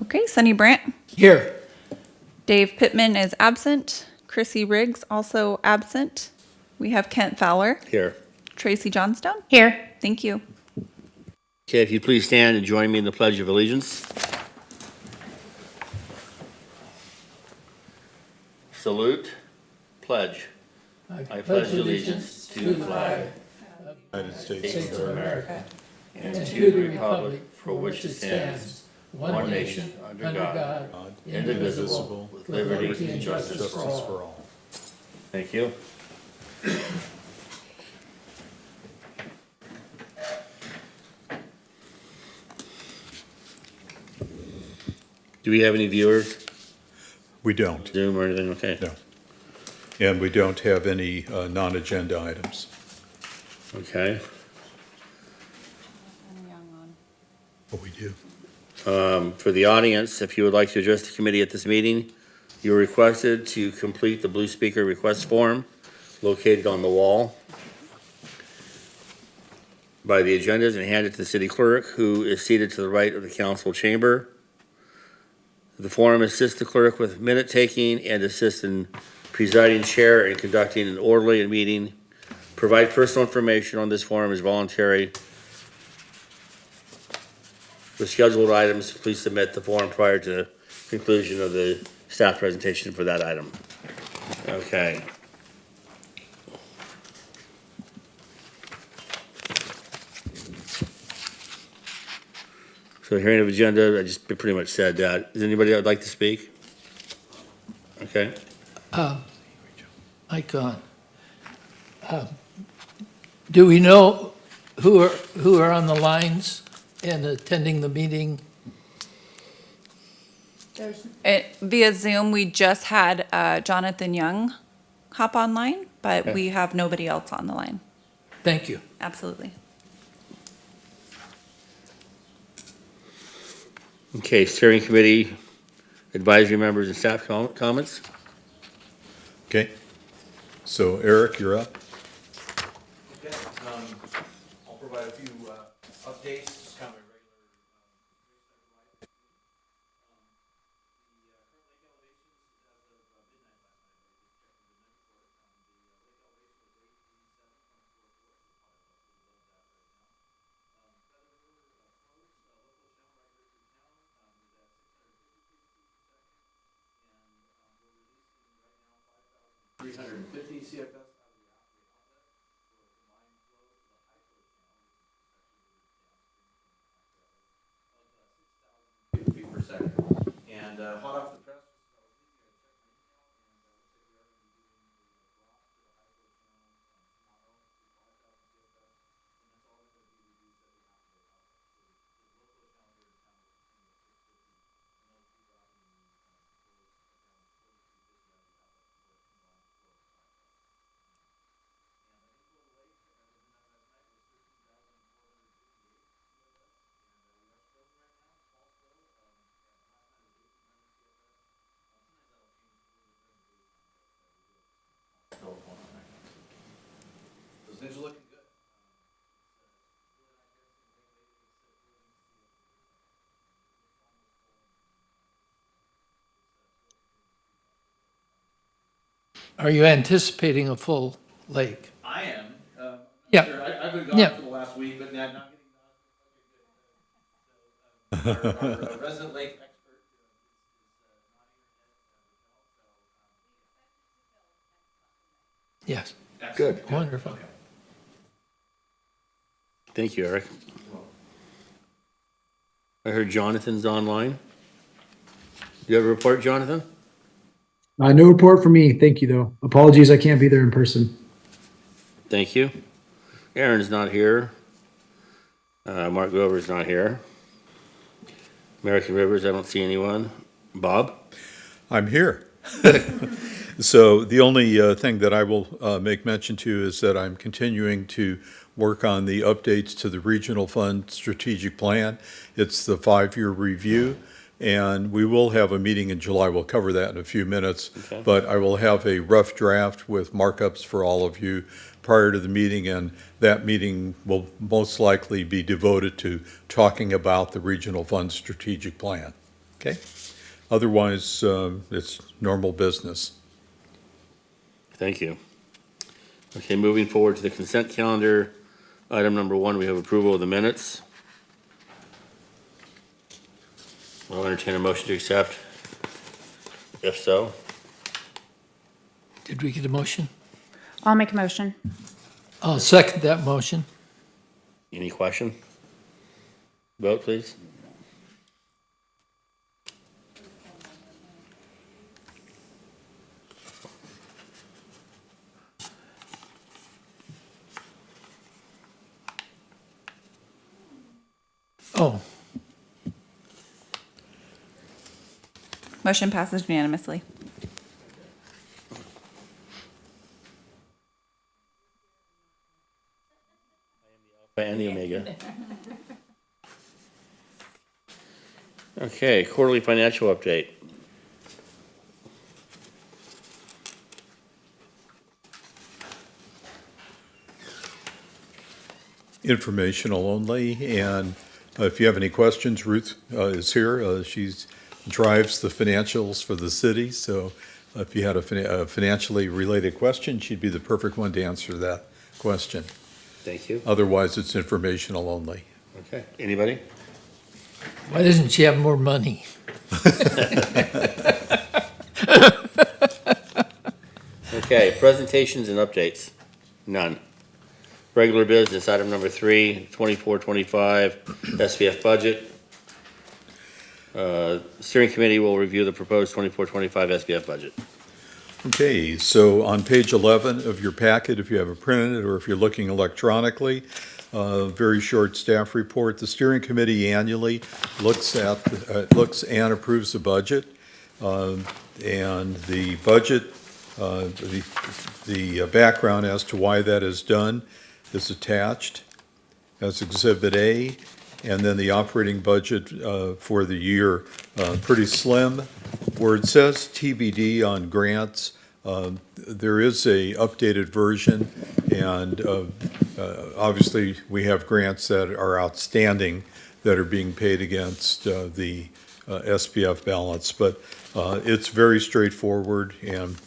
Okay, Sunny Brandt. Here. Dave Pittman is absent. Chrissy Riggs also absent. We have Kent Fowler. Here. Tracy Johnstone. Here. Thank you. Okay, if you'd please stand and join me in the Pledge of Allegiance. Salute. Pledge. I pledge allegiance to the flag of the United States of America and to the republic for which it stands, one nation, under God, indivisible, with liberty and justice for all. Thank you. Do we have any viewers, We don't, Zoom or anything? Okay. no. And we don't have any non-agenda items. Okay. But we do. For the audience, if you would like to address the committee at this meeting, you are requested to complete the blue speaker request form located on the wall by the agendas and hand it to the city clerk, who is seated to the right of the council chamber. The form assists the clerk with minute taking and assists in presiding chair and conducting an orderly meeting. Provide personal information on this form is voluntary. For scheduled items, please submit the form prior to conclusion of the staff presentation for that item. Okay. So hearing of agenda, I just pretty much said that. Is anybody that would like to speak? Okay. Mike on. Do we know who are on the lines and attending the meeting? Via Zoom, we just had Jonathan Young hop online, but Okay. we have nobody else on the line. Thank you. Absolutely. Okay, steering committee, advisory members and staff comments? Okay? So Eric, you're up. Okay, I'll provide a few updates, just kind of a regular. The current lake elevation is as of midnight last night, 350 CFS out of the outlet for a combined flow to the high flow channel, which is actually the downstream of 6,000 cubic feet per second. And hot off the press, just as I was leaving, I checked my email, and looks like we are going to be doing a drop to the high flow channel tomorrow to 5,000 CFS. And that's all going to be released at the outlet for a combined flow of the high flow channel and the local channel here in town, which is 650 CFS. And that's all going to be still going on right now. So things are looking good. Are you anticipating a full lake? I am. Yeah. Sure. I've been gone Yeah. for the last week, but not getting good. So, our resident lake expert is not here. Yes. Good. Wonderful. Thank you, Eric. I heard Jonathan's online. Do you have a report, Jonathan? No report for me. Thank you, though. Apologies, I can't be there in person. Thank you. Aaron's not here. Mark Grover's not here. American Rivers, I don't see anyone. Bob? I'm here. So the only thing that I will make mention to is that I'm continuing to work on the updates to the Regional Fund Strategic Plan. It's the 5-year review, and we will have a meeting in July. We'll cover that in a few minutes. Okay. But I will have a rough draft with markups for all of you prior to the meeting, and that meeting will most likely be devoted to talking about the Regional Fund Strategic Plan. Okay? Otherwise, it's normal business. Thank you. Okay, moving forward to the consent calendar. Item number 1, we have approval of the minutes. I'll entertain a motion to accept. If so, Did we get a motion? I'll make a motion. I'll second that motion. any question? Vote, please. Oh, Motion passes unanimously. And the Omega. Okay, quarterly financial update. Informational only, and if you have any questions, Ruth is here. She drives the financials for the city, so if you had a financially related question, she'd be the perfect one to answer that question. Thank you. Otherwise, it's informational only. Okay, anybody? why doesn't she have more money? Okay, presentations and updates. None. Regular business, item number 3, 24-25 SBF budget. Steering committee will review the proposed 24-25 SBF budget. Okay, so on page 11 of your packet, if you have it printed or if you're looking electronically, very short staff report. The steering committee annually looks and approves the budget. And the budget, the background as to why that is done is attached as Exhibit A. And then the operating budget for the year, pretty slim. Where it says TBD on grants, there is a updated version, and obviously, we have grants that are outstanding that are being paid against the SPF balance, but it's very straightforward and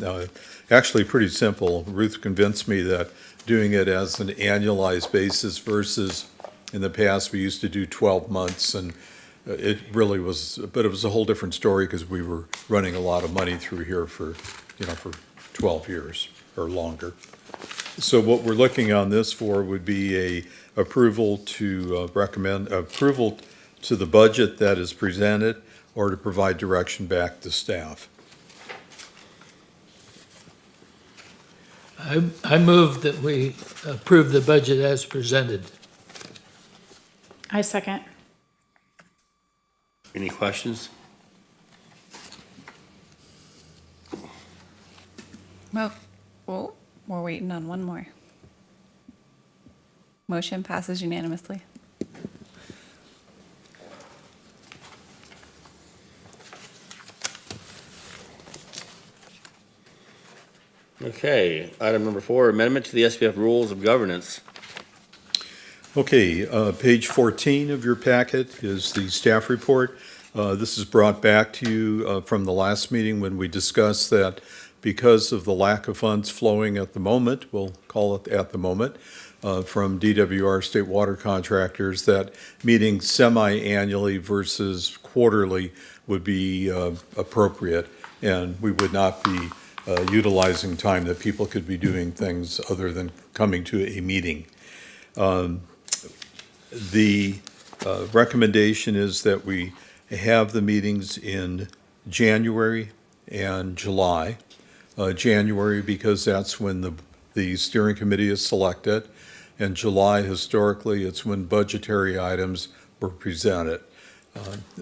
actually pretty simple. Ruth convinced me that doing it as an annualized basis versus in the past, we used to do 12 months, and it really was, but it was a whole different story because we were running a lot of money through here for 12 years or longer. So what we're looking on this for would be a approval to recommend approval to the budget that is presented or to provide direction back to staff. I move that we approve the budget as presented. I second. Any questions? Well, we're waiting on one more. Motion passes unanimously. Okay, item number 4, amendment to the SPF rules of governance. Okay, page 14 of your packet is the staff report. This is brought back to you from the last meeting when we discussed that because of the lack of funds flowing at the moment, we'll call it at the moment, from DWR state water contractors, that meeting semi-annually versus quarterly would be appropriate, and we would not be utilizing time that people could be doing things other than coming to a meeting. The recommendation is that we have the meetings in January and July. January because that's when the steering committee is selected, and July historically it's when budgetary items were presented.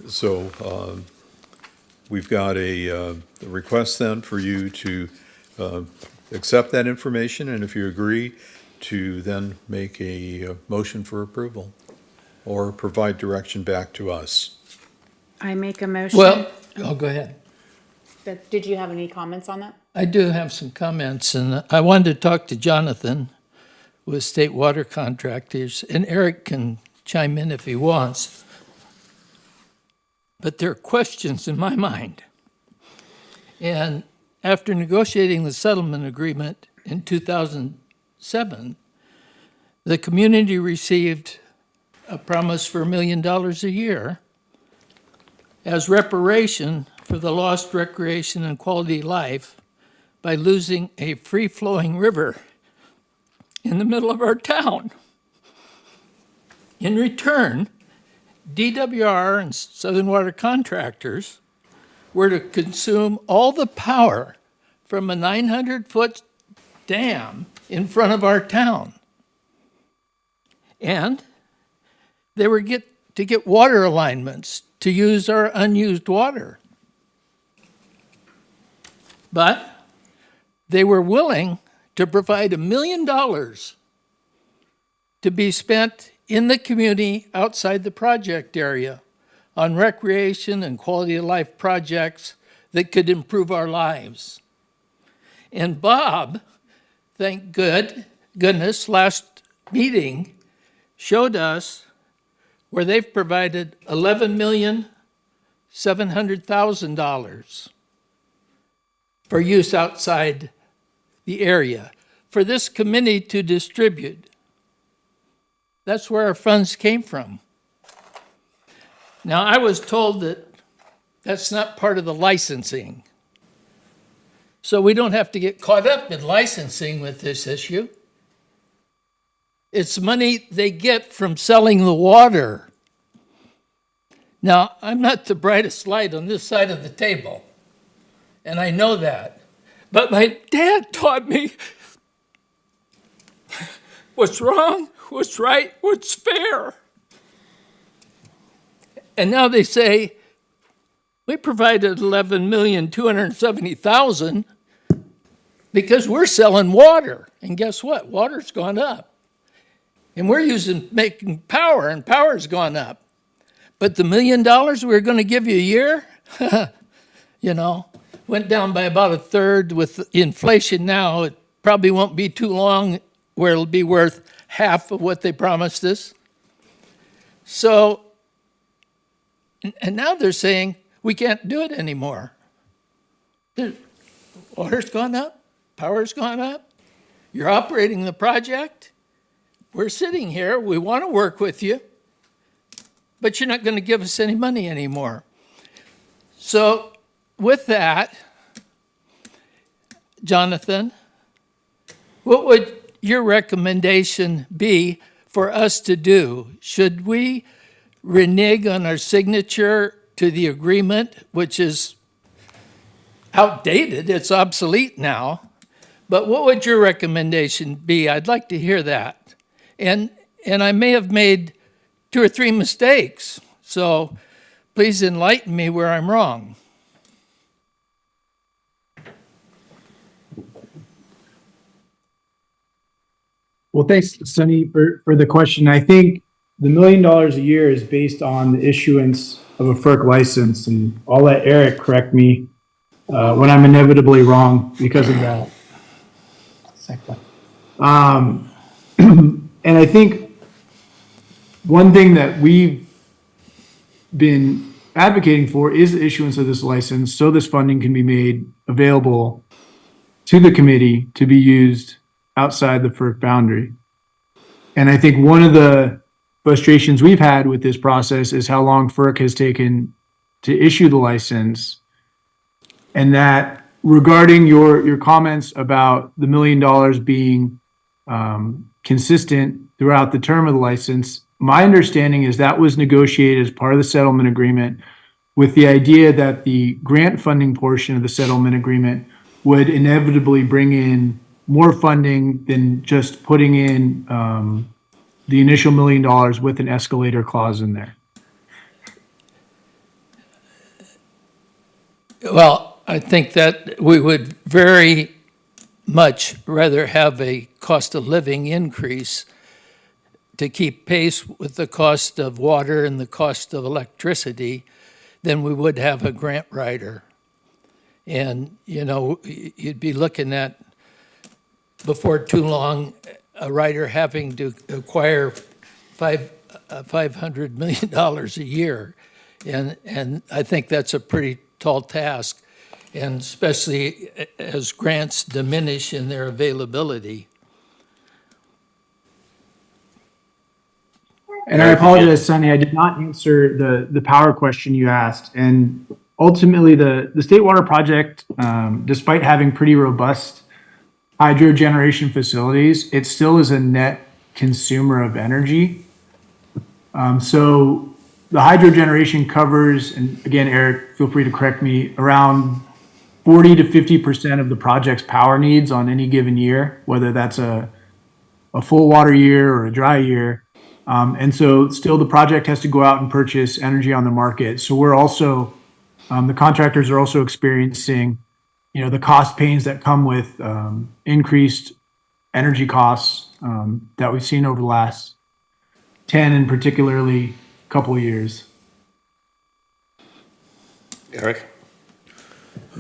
So we've got a request then for you to accept that information, and if you agree, to then make a motion for approval or provide direction back to us. I make a motion. Well, oh, go ahead. Did you have any comments on that? I do have some comments, and I wanted to talk to Jonathan with State Water Contractors, and Eric can chime in if he wants. but there are questions in my mind. And after negotiating the settlement agreement in 2007, the community received a promise for $1 million a year as reparation for the lost recreation and quality of life by losing a free-flowing river in the middle of our town. In return, DWR and Southern Water Contractors were to consume all the power from a 900-foot dam in front of our town. And they were to get water alignments to use our unused water. But they were willing to provide $1 million to be spent in the community outside the project area on recreation and quality of life projects that could improve our lives. And Bob, thank goodness, last meeting showed us where they've provided $11,700,000 for use outside the area for this committee to distribute. That's where our funds came from. Now, I was told that that's not part of the licensing. So we don't have to get caught up in licensing with this issue. It's money they get from selling the water. Now, I'm not the brightest light on this side of the table, and I know that. But my dad taught me what's wrong, what's right, what's fair. And now they say, we provided $11,270,000 because we're selling water. And guess what? Water's gone up. And we're making power, and power's gone up. But the $1 million we're going to give you a year, went down by about a third. With inflation now, it probably won't be too long where it'll be worth half of what they promised us. So, and now they're saying we can't do it anymore. The water's gone up, power's gone up, you're operating the project. We're sitting here, we want to work with you, but you're not going to give us any money anymore. So with that, Jonathan, what would your recommendation be for us to do? Should we renege on our signature to the agreement, which is outdated, it's obsolete now, but what would your recommendation be? I'd like to hear that. And I may have made 2 or 3 mistakes, so please enlighten me where I'm wrong. Well, thanks, Sonny, for the question. I think the $1 million a year is based on the issuance of a FERC license, and I'll let Eric correct me when I'm inevitably wrong because of that. And I think one thing that we've been advocating for is the issuance of this license so this funding can be made available to the committee to be used outside the FERC boundary. And I think one of the frustrations we've had with this process is how long FERC has taken to issue the license. And that regarding your comments about the $1 million being consistent throughout the term of the license, my understanding is that was negotiated as part of the settlement agreement with the idea that the grant funding portion of the settlement agreement would inevitably bring in more funding than just putting in the initial $1 million with an escalator clause in there. Well, I think that we would very much rather have a cost of living increase to keep pace with the cost of water and the cost of electricity than we would have a grant writer. And, you'd be looking at, before too long, a writer having to acquire $500 million a year And I think that's a pretty tall task, and especially as grants diminish in their availability. And I apologize, Sonny, I did not answer the power question you asked. And ultimately, the State Water Project, despite having pretty robust hydro generation facilities, it still is a net consumer of energy. So the hydro generation covers, and again, Eric, feel free to correct me, around 40 to 50% of the project's power needs on any given year, whether that's a full water year or a dry year. And so still the project has to go out and purchase energy on the market. So we're also, the contractors are also experiencing, the cost pains that come with increased energy costs that we've seen over the last 10 and particularly couple of years. Eric?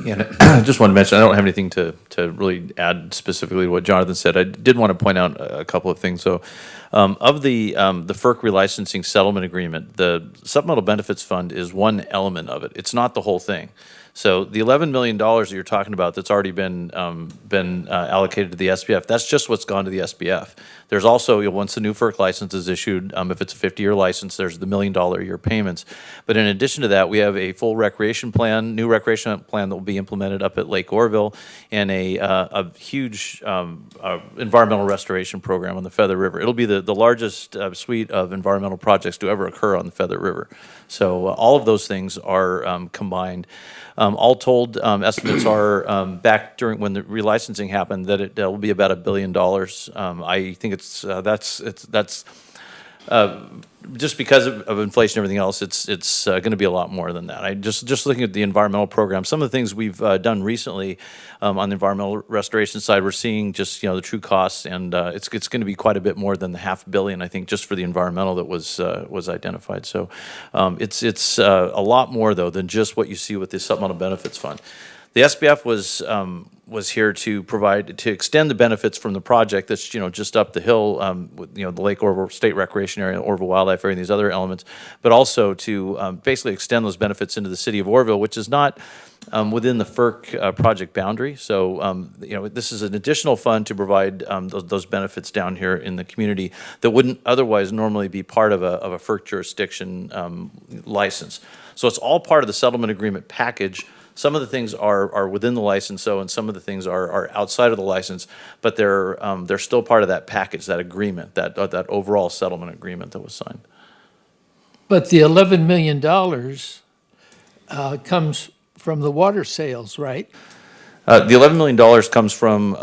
Yeah, and I just wanted to mention, I don't have anything to really add specifically to what Jonathan said. I did want to point out a couple of things. So, of the FERC relicensing settlement agreement, the Supplemental Benefits Fund is one element of it. It's not the whole thing. So the $11 million that you're talking about that's already been allocated to the SPF, that's just what's gone to the SPF. There's also, once the new FERC license is issued, if it's a 50-year license, there's the $1 million a year payments. But in addition to that, we have a full recreation plan, new recreation plan that will be implemented up at Lake Orville, and a huge environmental restoration program on the Feather River. It'll be the largest suite of environmental projects to ever occur on the Feather River. So all of those things are combined. All told, estimates are back during when the relicensing happened that it will be about $1 billion. I think that's just because of inflation and everything else, it's going to be a lot more than that. I just looking at the environmental program, some of the things we've done recently on the environmental restoration side, we're seeing just the true costs, and it's going to be quite a bit more than the $500 million, I think, just for the environmental that was identified. So it's a lot more though than just what you see with the Supplemental Benefits Fund. The SBF was here to extend the benefits from the project that's just up the hill, with the Lake Orville State Recreation Area, Orville Wildlife Area, and these other elements, but also to basically extend those benefits into the city of Orville, which is not within the FERC project boundary. So this is an additional fund to provide those benefits down here in the community that wouldn't otherwise normally be part of a FERC jurisdiction license. So it's all part of the settlement agreement package. Some of the things are within the license, and some of the things are outside of the license, but they're still part of that package, that agreement, that overall settlement agreement that was signed. But the $11 million comes from the water sales, right? The $11 million comes from,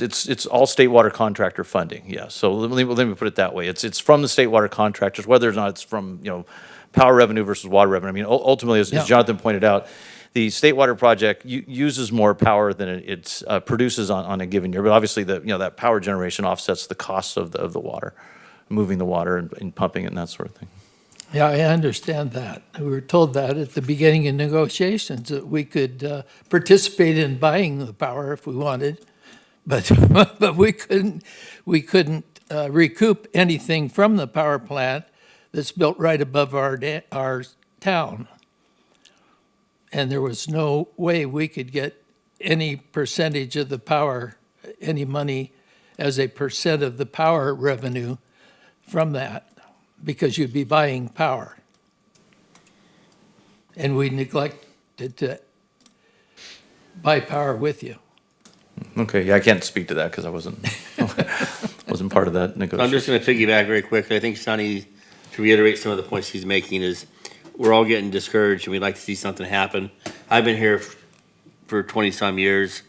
it's all state water contractor funding, yeah. So let me put it that way. It's from the state water contractors, whether or not it's from, power revenue versus water revenue. I mean, ultimately, as Jonathan pointed out, the state water project uses more power than it produces on a given year, but obviously that power generation offsets the costs of the water, moving the water and pumping it and that sort of thing. Yeah, I understand that. We were told that at the beginning of negotiations, that we could participate in buying the power if we wanted, but but we couldn't recoup anything from the power plant that's built right above our town. And there was no way we could get any percentage of the power, any money as a percent of the power revenue from that, because you'd be buying power. And we neglected to buy power with you. Okay, yeah, I can't speak to that because I wasn't part of that negotiation. I'm just going to piggyback very quickly. I think Sonny, to reiterate some of the points he's making, is we're all getting discouraged and we'd like to see something happen. I've been here for 20-some years.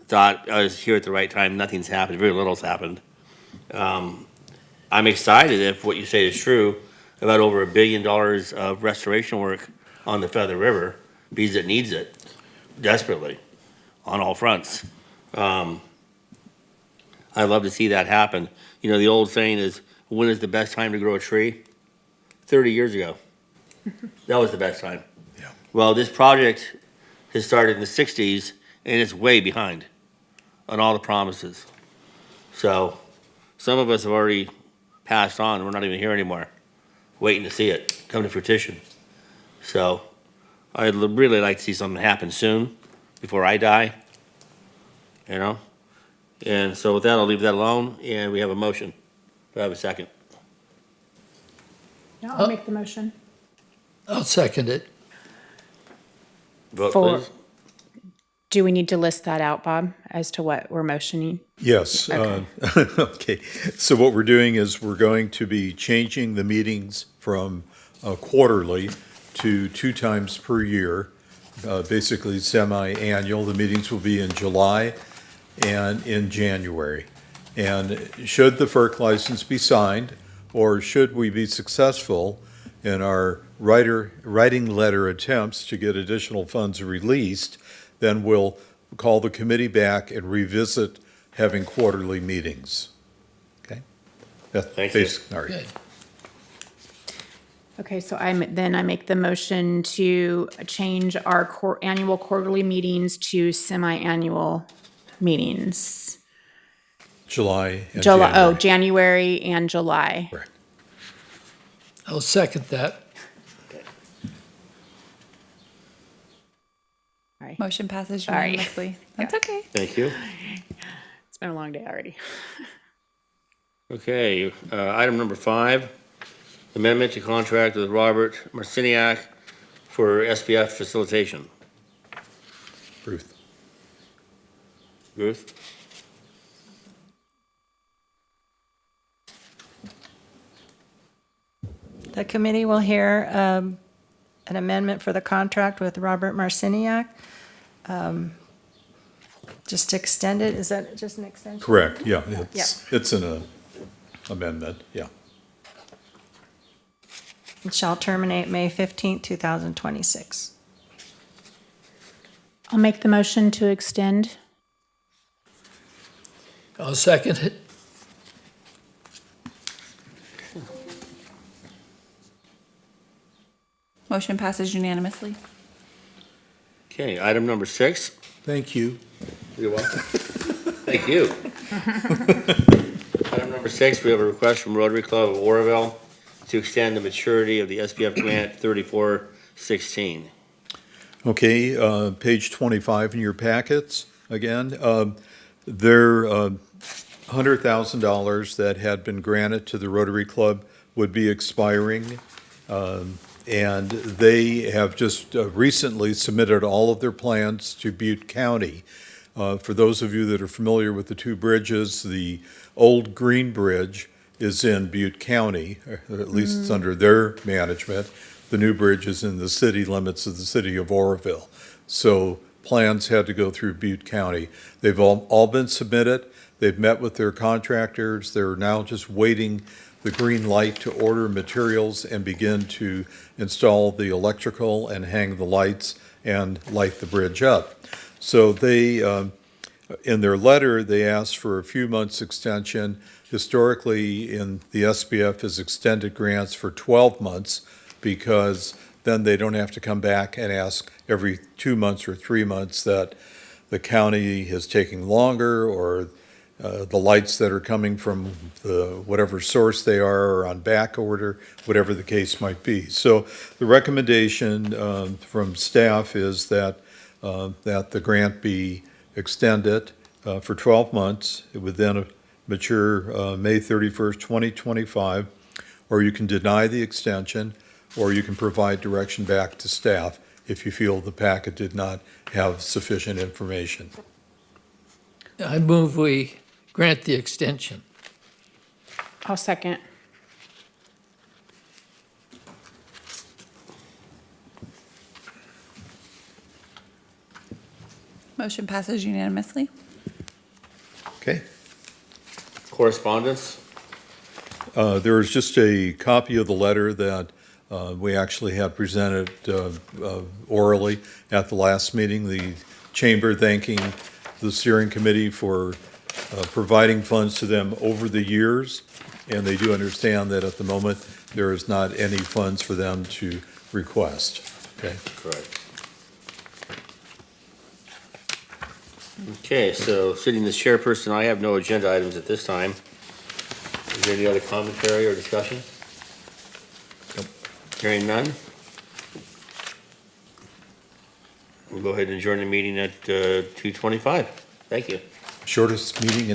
Thought I was here at the right time. Nothing's happened. Very little's happened. I'm excited if what you say is true about over $1 billion of restoration work on the Feather River, because it needs it desperately on all fronts. I'd love to see that happen. The old saying is, when is the best time to grow a tree? 30 years ago. That was the best time. Yeah. Well, this project has started in the 60s, and it's way behind on all the promises. So some of us have already passed on. We're not even here anymore, waiting to see it come to fruition. So I'd really like to see something happen soon, before I die, you know? And so with that, I'll leave that alone, and we have a motion. Do I have a second? Yeah, I'll make the motion. I'll second it. Vote, For- please. Do we need to list that out, Bob, as to what we're motioning? Yes. Okay. Okay. So what we're doing is we're going to be changing the meetings from quarterly to 2 times per year, basically semi-annual. The meetings will be in July and in January. And should the FERC license be signed, or should we be successful in our writing letter attempts to get additional funds released, then we'll call the committee back and revisit having quarterly meetings. Okay? Thank you. All right. Good. Okay, so I make the motion to change our annual quarterly meetings to semi-annual meetings. July and July, oh, January. January and July. Correct. I'll second that. Sorry. Motion passes Sorry. unanimously. That's okay. Thank you. It's been a long day already. Okay, item number 5, amendment to contract with Robert Marciniak for SPF facilitation. Ruth. Ruth? The committee will hear an amendment for the contract with Robert Marciniak. Just to extend it, is that just an extension? Correct, yeah. It's an amendment, yeah. It shall terminate May 15th, 2026. I'll make the motion to extend. I'll second it. Motion passes unanimously. Okay, item number 6. Thank you. You're welcome. Thank you. Item number 6, we have a request from Rotary Club of Oroville to extend the maturity of the SPF grant 3416. Okay, page 25 in your packets, again. Their $100,000 that had been granted to the Rotary Club would be expiring. And they have just recently submitted all of their plans to Butte County. For those of you that are familiar with the 2 bridges, the old Green Bridge is in Butte County, or at least it's under their management. The new bridge is in the city limits of the city of Oroville. So plans had to go through Butte County. They've all been submitted. They've met with their contractors. They're now just waiting the green light to order materials and begin to install the electrical and hang the lights and light the bridge up. So they, in their letter, they asked for a few months extension. Historically, in the SPF has extended grants for 12 months because then they don't have to come back and ask every 2 months or 3 months that the county is taking longer, or the lights that are coming from whatever source they are on back order, whatever the case might be. So the recommendation from staff is that the grant be extended for 12 months. It would then mature May 31st, 2025, or you can deny the extension, or you can provide direction back to staff if you feel the packet did not have sufficient information. I move we grant the extension. I'll second. Motion passes unanimously. Okay? Correspondence? There is just a copy of the letter that we actually had presented orally at the last meeting. The chamber thanking the steering committee for providing funds to them over the years, and they do understand that at the moment, there is not any funds for them to request. Okay? Correct. Okay, so sitting as chairperson, I have no agenda items at this time. Is there any other commentary or discussion? Hearing none? we'll go ahead and adjourn the meeting at 2:25. Thank you. Shortest meeting in